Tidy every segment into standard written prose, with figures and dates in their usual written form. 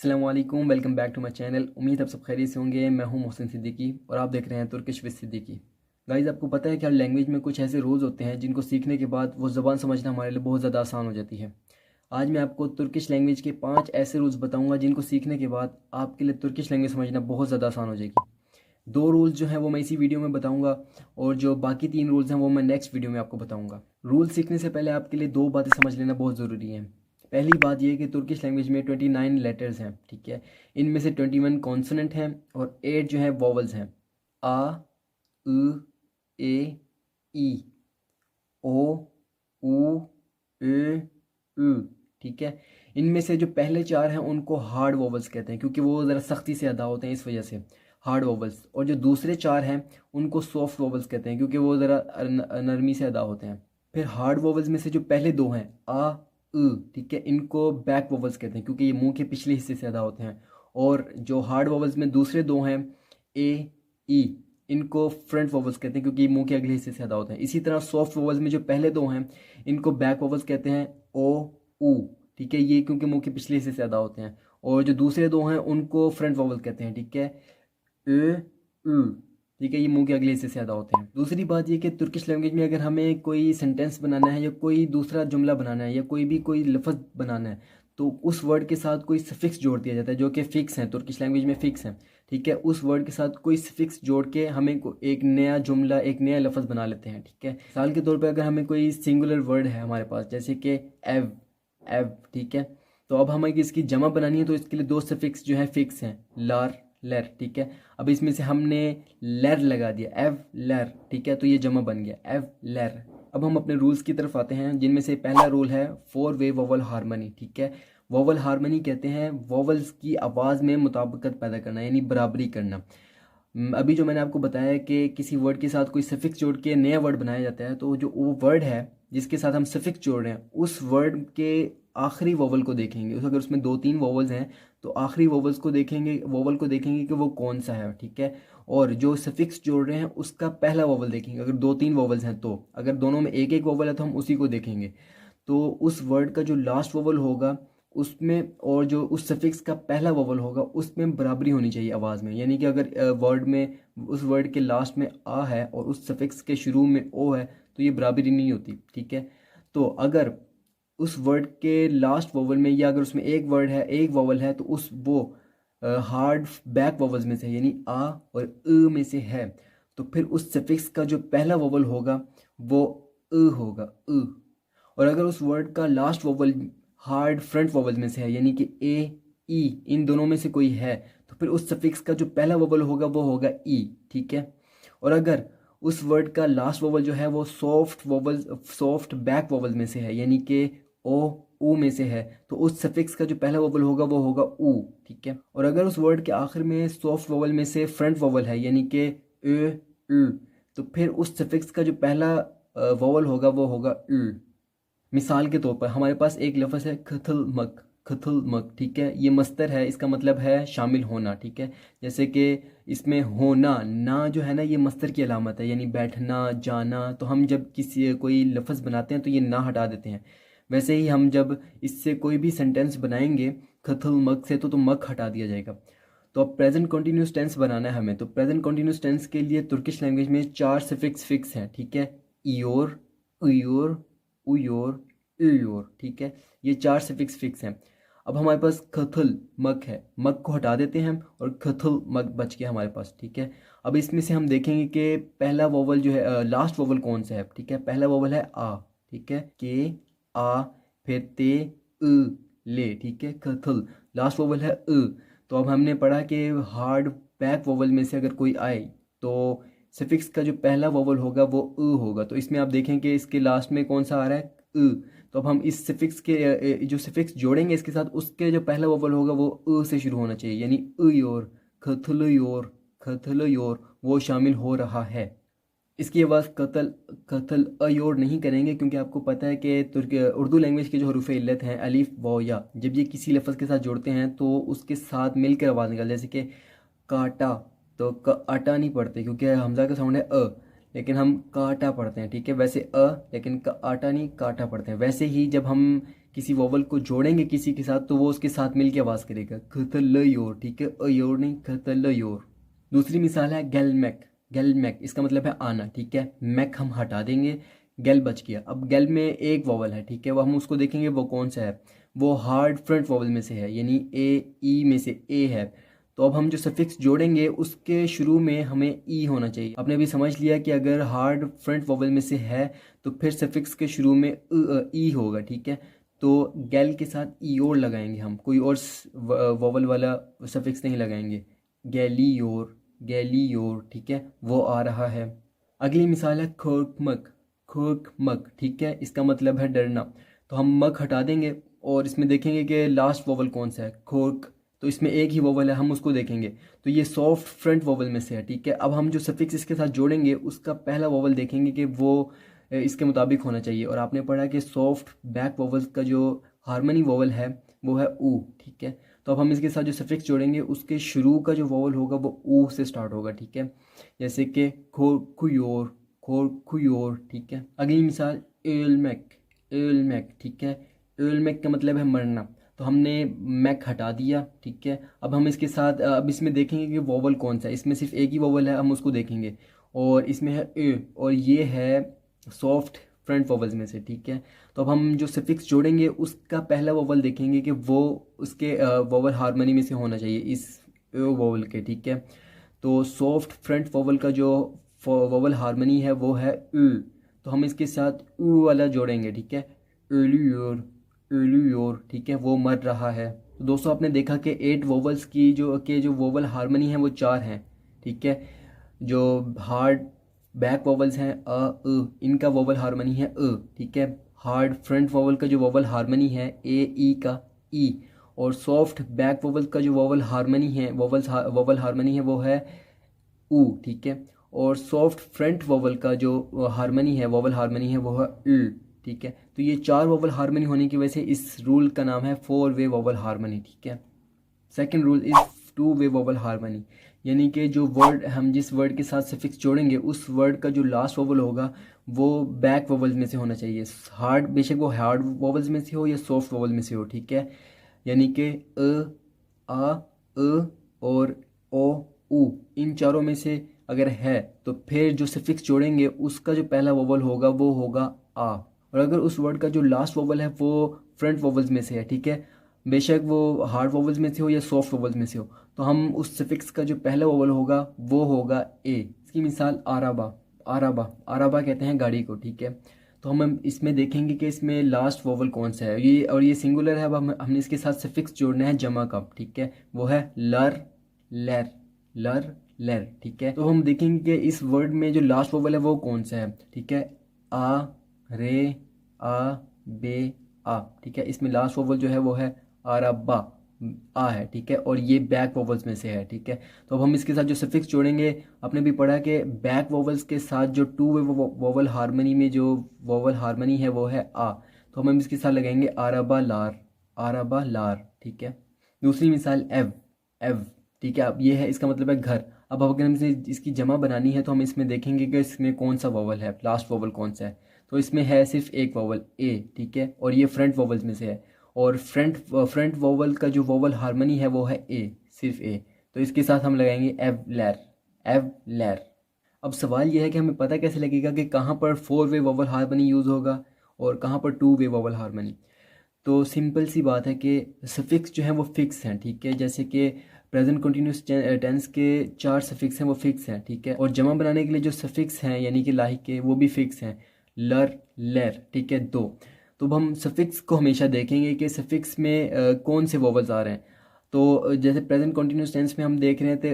अस्सलामुअलैकुम, welcome back to my channel. उम्मीद आप सब खैरियत से होंगे। मैं हूं मोहसिन सिद्दीकी और आप देख रहे हैं तुर्किश विद सिद्दीकी। गाइस, आपको पता है कि हर लैंग्वेज में कुछ ऐसे रूल्स होते हैं जिनको सीखने के बाद वो ज़बान समझना हमारे लिए बहुत ज़्यादा आसान हो जाती है। आज मैं आपको तुर्किश लैंग्वेज के 5 ऐसे रूल्स बताऊँगा जिनको सीखने के बाद आपके लिए तुर्किश लैंग्वेज समझना बहुत ज़्यादा आसान हो जाएगी। 2 रूल्स जो हैं वो मैं इसी वीडियो में बताऊँगा और जो बाकी 3 रूल्स हैं वो मैं नेक्स्ट वीडियो में आपको बताऊँगा। रूल सीखने से पहले आपके लिए 2 बातें समझ लेना बहुत ज़रूरी है। पहली बात यह है कि तुर्किश लैंग्वेज में 29 लेटर्स हैं, ठीक है। इनमें से 21 कॉन्सोनेंट हैं और 8 जो है वॉवल्स हैं। आ, उ, ए, ई, ओ, उ, ए, उ, ठीक है। इनमें से जो पहले 4 हैं उनको हार्ड वॉवल्स कहते हैं क्योंकि वो ज़रा सख्ती से अदा होते हैं, इस वजह से हार्ड वॉवल्स। और जो दूसरे 4 हैं उनको सॉफ्ट वॉवल्स कहते हैं क्योंकि वो ज़रा नरमी से अदा होते हैं। फिर हार्ड वॉवल्स में से जो पहले 2 हैं आ, ठीक है, इनको बैक वॉवल्स कहते हैं क्योंकि ये मुंह के पिछले हिस्से से अदा होते हैं। और जो हार्ड वॉवल्स में दूसरे 2 हैं ए, ई, इनको फ्रंट वॉवल्स कहते हैं क्योंकि ये मुंह के अगले हिस्से से अदा होते हैं। इसी तरह सॉफ्ट वॉवल्स में जो पहले 2 हैं इनको बैक वॉवल्स कहते हैं ओ, ऊ, ठीक है, ये क्योंकि मुंह के पिछले हिस्से से अदा होते हैं। और जो दूसरे 2 हैं उनको फ्रंट वॉवल कहते हैं, ठीक है, ए, उ, ठीक है, ये मुंह के अगले हिस्से से अदा होते हैं। दूसरी बात ये कि तुर्किश लैंग्वेज में अगर हमें कोई सेंटेंस बनाना है या कोई दूसरा जुमला बनाना है या कोई लफ्ज़ बनाना है तो उस वर्ड के साथ कोई सफिक्स जोड़ दिया जाता है जो कि फ़िक्स है, तुर्किश लैंग्वेज में फ़िक्स है, ठीक है। उस वर्ड के साथ कोई सफिक्स जोड़ के हमें एक नया जुमला, एक नया लफ्ज़ बना लेते हैं, ठीक है। मिसाल के तौर पर अगर हमें कोई सिंगुलर वर्ड है हमारे पास, जैसे कि एव, एव, ठीक है, तो अब हमें इसकी जमा बनानी है तो इसके लिए 2 सफिक्स जो है फिक्स हैं, लार, लर, ठीक है। अब इसमें से हमने लर लगा दिया, एव लर, ठीक है, तो ये जमा बन गया एव लर। अब हम अपने रूल्स की तरफ आते हैं जिनमें से पहला रूल है 4 वे वोवल हार्मनी, ठीक है। वोवल हार्मनी कहते हैं वोवल्स की आवाज़ में मुताबिकत पैदा करना, यानी बराबरी करना। अभी जो मैंने आपको बताया है कि किसी वर्ड के साथ कोई सफिक्स जोड़ के नया वर्ड बनाया जाता है तो जो वो वर्ड है जिसके साथ हम सफिक्स जोड़ रहे हैं उस वर्ड के आखिरी वोवल को देखेंगे। अगर उसमें 2-3 वोवल्स हैं तो आखिरी वोवल को देखेंगे कि वो कौन सा है, ठीक है। और जो सफिक्स जोड़ रहे हैं उसका पहला वोवल देखेंगे। अगर 2-3 वोवल्स हैं तो अगर दोनों में एक एक वोवल है तो हम उसी को देखेंगे। तो उस वर्ड का जो लास्ट वोवल होगा उसमें और जो उस सफिक्स का पहला वोवल होगा उसमें बराबरी होनी चाहिए आवाज़ में। यानी कि अगर वर्ड में उस वर्ड के लास्ट में आ है और उस सफिक्स के शुरू में ओ है तो ये बराबरी नहीं होती, ठीक है। तो अगर उस वर्ड के लास्ट वोवल में या अगर उसमें एक वर्ड है, एक वोवल है, तो उस वो हार्ड बैक वोवल्स में से यानी आ और अ में से है तो फिर उस सफिक्स का जो पहला वोवल होगा वो होगा अ। और अगर उस वर्ड का last vowel hard front vowel में से है यानी कि ए, ई, इन दोनों में से कोई है तो फिर उस सफिक्स का जो पहला वोवल होगा वो होगा ई, ठीक है। और अगर उस वर्ड का लास्ट वोवल जो है वो सॉफ्ट बैक वोवल में से है यानी कि ओ, ऊ में से है तो उस सफिक्स का जो पहला वोवल होगा वो होगा ऊ, ठीक है। और अगर उस वर्ड के आखिर में सॉफ्ट वोवल में से फ्रंट वोवल है यानी कि ए, उ, तो फिर उस सफिक्स का जो पहला वोवल होगा वो होगा उ। मिसाल के तौर पर हमारे पास एक लफ्ज़ है खथल मक, खथल मक, ठीक है, ये मस्तर है, इसका मतलब है शामिल होना, ठीक है। जैसे कि इसमें होना, ना जो है ना ये मस्तर की अलामत है यानी बैठना, जाना। तो हम जब कोई लफ्ज़ बनाते हैं तो ये ना हटा देते हैं। वैसे ही हम जब इससे कोई भी सेंटेंस बनाएंगे खथल मक से तो मक हटा दिया जाएगा। तो अब प्रेजेंट कंटिन्यूस टेंस बनाना है हमें। तो प्रेजेंट कंटिन्यूस टेंस के लिए तुर्किश लैंग्वेज में 4 सफिक्स फिक्स हैं, ठीक है। इयोर, उयोर, उयोर, इयोर, ठीक है, ये 4 सफिक्स फिक्स हैं। अब हमारे पास खथल मक है, मक को हटा देते हैं हम और खथल मक बच गया हमारे पास, ठीक है। अब इसमें से हम देखेंगे कि पहला वोवल जो है लास्ट वोवल कौन सा है, ठीक है। पहला वोवल है आ, ठीक है, के, आ, फिर ते, ले, ठीक है, कथल। लास्ट वोवल है तो अब हमने पढ़ा कि हार्ड बैक वोवल में से अगर कोई आए तो सफिक्स का जो पहला वोवल होगा वो होगा। तो इसमें आप देखें कि इसके लास्ट में कौन सा आ रहा है तो अब हम इस सफिक्स के जो सफिक्स जोड़ेंगे इसके साथ उसके जो पहला वोवल होगा वो से शुरू होना चाहिए यानी योर, खथल योर, खथल योर, वो शामिल हो रहा है। इसकी आवाज़ कतल कतल अयोर नहीं करेंगे क्योंकि आपको पता है कि तुर्की उर्दू लैंग्वेज के जो हरूफ इल्लत हैं अलिफ व या, जब ये किसी लफ्ज़ के साथ जोड़ते हैं तो उसके साथ मिलकर आवाज़ निकल, जैसे कि काटा तो आटा नहीं पढ़ते क्योंकि हमज़ा का साउंड है लेकिन हम काटा पढ़ते हैं, ठीक है। वैसे लेकिन आटा नहीं काटा पढ़ते हैं। वैसे ही जब हम किसी वोवल को जोड़ेंगे किसी के साथ तो वो उसके साथ मिलकर आवाज़ करेगा खतलयोर, ठीक है, अयोर नहीं, खतलयोर। दूसरी मिसाल है गेलमैक। गेलमैक इसका मतलब है आना, ठीक है, मैक हम हटा देंगे, गेल बच गया। अब गेल में एक वोवल है, ठीक है, वो हम उसको देखेंगे वो कौन सा है, वो हार्ड फ्रंट वोवल में से है, यानी ए ई में से ए है। तो अब हम जो सफिक्स जोड़ेंगे उसके शुरू में हमें ई होना चाहिए। आपने भी समझ लिया कि अगर हार्ड फ्रंट वोवल में से है तो फिर सफिक्स के शुरू में ई होगा, ठीक है। तो गैल के साथ ई और लगाएंगे हम, कोई और वोवल वाला सफिक्स नहीं लगाएंगे। गैलियोर, गैलियोर, ठीक है, वो आ रहा है। अगली मिसाल है खोकमक। खोकमक, ठीक है, इसका मतलब है डरना। तो हम मक हटा देंगे और इसमें देखेंगे कि लास्ट वोवल कौन सा है, खोक, तो इसमें एक ही वोवल है, हम उसको देखेंगे। तो ये सॉफ्ट फ्रंट वोवल में से है, ठीक है। अब हम जो सफिक्स इसके साथ जोड़ेंगे उसका पहला वोवल देखेंगे कि वो इसके मुताबिक होना चाहिए। और आपने पढ़ा कि सॉफ्ट बैक वोवल्स का जो हार्मनी वोवल है वो है ऊ, ठीक है। तो अब हम इसके साथ जो सफिक्स जोड़ेंगे उसके शुरू का जो वोवल होगा वो ऊ से स्टार्ट होगा, ठीक है। जैसे कि खो खुयोर, खो खुयोर, ठीक है। अगली मिसाल एलमैक। एलमैक, ठीक है, एलमैक का मतलब है मरना। तो हमने मैक हटा दिया, ठीक है। अब हम इसके साथ अब इसमें देखेंगे कि वोवल कौन सा है, इसमें सिर्फ एक ही वोवल है, हम उसको देखेंगे। और इसमें है ए, और ये है सॉफ्ट फ्रंट वोवल्स में से, ठीक है। तो अब हम जो सफिक्स जोड़ेंगे उसका पहला वोवल देखेंगे कि वो उसके वोवल हार्मनी में से होना चाहिए इस वोवल के, ठीक है। तो सॉफ्ट फ्रंट वोवल का जो वोवल हार्मनी है वो है उ, तो हम इसके साथ उ वाला जोड़ेंगे, ठीक है, एलियोर, एलियोर, ठीक है, वो मर रहा है। तो दोस्तों आपने देखा कि 8 वोवल्स की जो वोवल हार्मनी है वो 4 हैं, ठीक है। जो हार्ड बैक वोवल्स हैं इनका वोवल हार्मनी है ठीक है। हार्ड फ्रंट वोवल का जो वोवल हार्मनी है ए ई का ई, और सॉफ्ट बैक वोवल का जो वोवल हार्मनी है वोवल हार्मनी है वो है ऊ, ठीक है। और सॉफ्ट फ्रंट वोवल का जो हार्मनी है वोवल हार्मनी है वो है ल, ठीक है। तो ये 4 वोवल हार्मनी होने की वजह से इस रूल का नाम है 4 वे वोवल हार्मनी, ठीक है। Second rule is 2 way vowel harmony, यानी कि जो वर्ड हम जिस वर्ड के साथ सफिक्स जोड़ेंगे उस वर्ड का जो लास्ट वोवल होगा वो बैक वोवल्स में से होना चाहिए। हार्ड, बेशक वो हार्ड वोवल्स में से हो या सॉफ्ट वोवल में से हो, ठीक है। यानी कि आ और ओ ऊ, इन चारों में से अगर है तो फिर जो सफिक्स जोड़ेंगे उसका जो पहला वोवल होगा वो होगा आ। और अगर उस वर्ड का जो लास्ट वोवल है वो फ्रंट वोवल्स में से है, ठीक है, बेशक वो हार्ड वोवल्स में से हो या सॉफ्ट वोवल्स में से हो, तो हम उस सफिक्स का जो पहला वोवल होगा वो होगा ए। इसकी मिसाल आराबा। आराबा, आराबा कहते हैं गाड़ी को, ठीक है। तो हम इसमें देखेंगे कि इसमें लास्ट वोवल कौन सा है, ये और ये सिंगुलर है। अब हमने इसके साथ सफिक्स जोड़ना है जमा का, ठीक है, वो है लर, लेर, लर, लेर, ठीक है। तो हम देखेंगे कि इस वर्ड में जो लास्ट वोवल है वो कौन सा है, ठीक है, आ, रे, आ, बे, आ, ठीक है। इसमें लास्ट वोवल जो है वो है आराबा, आ है, ठीक है, और ये बैक वोवल्स में से है, ठीक है। तो अब हम इसके साथ जो सफिक्स जोड़ेंगे, आपने भी पढ़ा कि बैक वोवल्स के साथ जो 2 वे वोवल हार्मनी में जो वोवल हार्मनी है वो है आ, तो हम इसके साथ लगाएंगे आराबा लार, आराबा लार, ठीक है। दूसरी मिसाल एव। एव, ठीक है, अब ये है, इसका मतलब है घर। अब अगर हमें इसकी जमा बनानी है तो हम इसमें देखेंगे कि इसमें कौन सा वोवल है, लास्ट वोवल कौन सा है। तो इसमें है सिर्फ एक वोवल ए, ठीक है, और ये फ्रंट वोवल्स में से है। और फ्रंट वोवल का जो वोवल हार्मनी है वो है ए, सिर्फ ए, तो इसके साथ हम लगाएंगे एव लैर, एव लैर। अब सवाल यह है कि हमें पता कैसे लगेगा कि कहाँ पर 4 वे वोवल हार्मनी यूज़ होगा और कहाँ पर 2 वे वोवल हार्मनी। तो सिंपल सी बात है कि सफिक्स जो है वो फिक्स हैं, ठीक है। जैसे कि प्रेजेंट कंटिन्यूस टेंस के 4 सफिक्स हैं वो फिक्स हैं, ठीक है। और जमा बनाने के लिए जो सफिक्स हैं यानी कि लाहिक के वो भी फिक्स हैं, लर, लेर, ठीक है, 2। तो अब हम सफिक्स को हमेशा देखेंगे कि सफिक्स में कौन से वोवल्स आ रहे हैं। तो जैसे प्रेजेंट कंटिन्यूस टेंस में हम देख रहे थे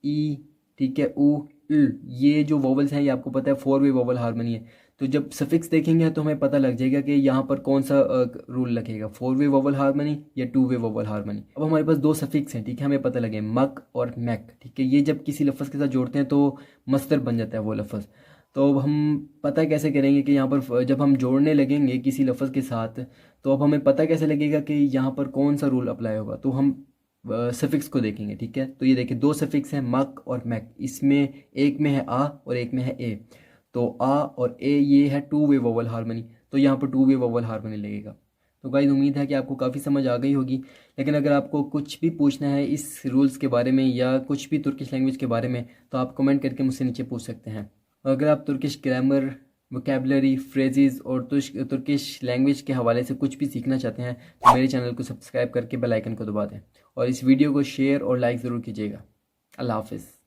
ई, ठीक है, उ, ये जो वोवल्स हैं ये आपको पता है 4 वे वोवल हार्मनी है। तो जब सफिक्स देखेंगे तो हमें पता लग जाएगा कि यहाँ पर कौन सा रूल लगेगा, 4 वे वोवल हार्मनी या 2 वे वोवल हार्मनी। अब हमारे पास 2 सफिक्स हैं, ठीक है, हमें पता लगे मक और मैक, ठीक है। ये जब किसी लफ्ज़ के साथ जोड़ते हैं तो मस्तर बन जाता है वो लफ्ज़। तो अब हम पता कैसे करेंगे कि यहाँ पर जब हम जोड़ने लगेंगे किसी लफ्ज़ के साथ तो अब हमें पता कैसे लगेगा कि यहाँ पर कौन सा रूल अप्लाई होगा। तो हम सफिक्स को देखेंगे, ठीक है। तो ये देखिए 2 सफिक्स हैं मक और मैक, इसमें एक में है आ और एक में है ए। तो आ और ए ये है 2 वे वोवल हार्मनी, तो यहाँ पर 2 वे वोवल हार्मनी लगेगा। तो गाइस उम्मीद है कि आपको काफ़ी समझ आ गई होगी। लेकिन अगर आपको कुछ भी पूछना है इस रूल्स के बारे में या कुछ भी तुर्किश लैंग्वेज के बारे में तो आप कमेंट करके मुझसे नीचे पूछ सकते हैं। और अगर आप तुर्किश ग्रामर, वोकेबलरी, फ्रेजेस और तुर्किश लैंग्वेज के हवाले से कुछ भी सीखना चाहते हैं तो मेरे चैनल को सब्सक्राइब करके बेल आइकन को दबा दें और इस वीडियो को शेयर और लाइक ज़रूर कीजिएगा। अल्लाह हाफिज़।